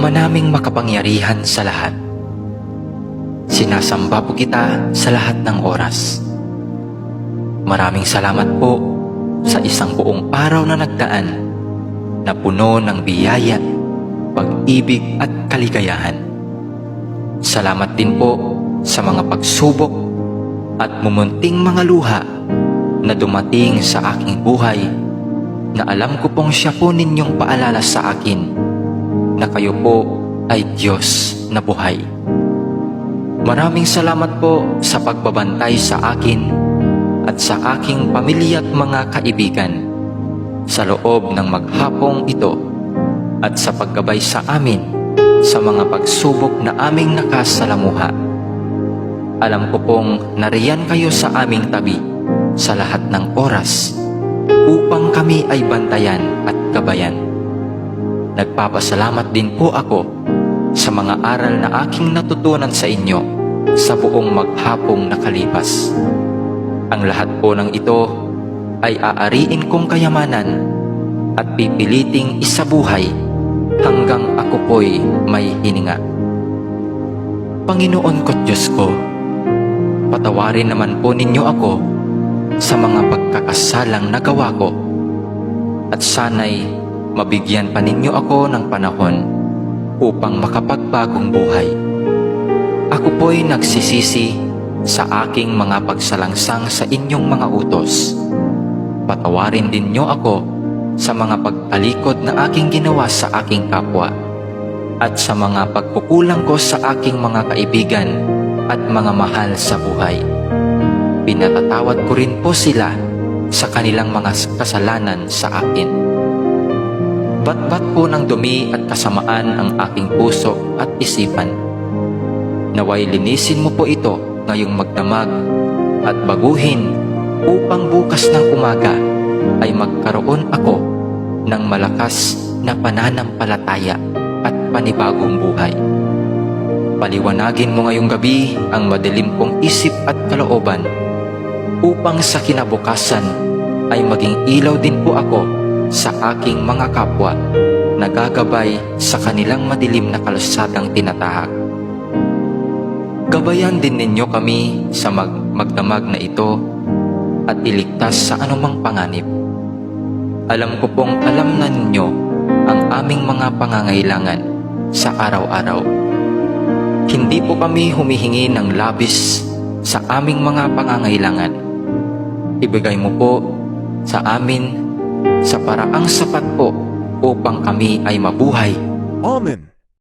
Ama naming makapangyarihan sa lahat, sinasamba po kita sa lahat ng oras. Maraming salamat po sa isang buong araw na nagdaan na puno ng biyaya, pag-ibig at kaligayahan. Salamat din po sa mga pagsubok at mumunting mga luha na dumating sa aking buhay, na alam ko pong siya po ninyong paalala sa akin na kayo po ay Diyos na buhay. Maraming salamat po sa pagbabantay sa akin at sa aking pamilya at mga kaibigan sa loob ng maghapong ito, at sa paggabay sa amin sa mga pagsubok na aming nakasalamuha. Alam ko pong nariyan kayo sa aming tabi sa lahat ng oras upang kami ay bantayan at gabayan. Nagpapasalamat din po ako sa mga aral na aking natutunan sa inyo sa buong maghapong nakalipas. Ang lahat po ng ito ay aariin kong kayamanan at pipiliting isabuhay hanggang ako po'y may hininga. Panginoon ko't Diyos ko, patawarin naman po ninyo ako sa mga pagkakasalang nagawa ko, at sana'y mabigyan pa ninyo ako ng panahon upang makapagbagong buhay. Ako po'y nagsisisi sa aking mga pagsalangsang sa inyong mga utos. Patawarin din niyo ako sa mga pagtalikod na aking ginawa sa aking kapwa, at sa mga pagkukulang ko sa aking mga kaibigan at mga mahal sa buhay. Pinatatawad ko rin po sila sa kanilang mga kasalanan sa akin. Batbat po ng dumi at kasamaan ang aking puso at isipan. Naway linisin mo po ito ngayong magdamag at baguhin upang bukas ng umaga ay magkaroon ako ng malakas na pananampalataya at panibagong buhay. Paliwanagin mo ngayong gabi ang madilim kong isip at kalooban upang sa kinabukasan ay maging ilaw din po ako sa aking mga kapwa na gagabay sa kanilang madilim na kalsadang tinatahak. Gabayan din ninyo kami sa magdamag na ito at iligtas sa anumang panganib. Alam ko pong alam na ninyo ang aming mga pangangailangan sa araw-araw. Hindi po kami humihingi ng labis sa aming mga pangangailangan. Ibigay mo po sa amin sa paraang sapat po upang kami ay mabuhay. Amen.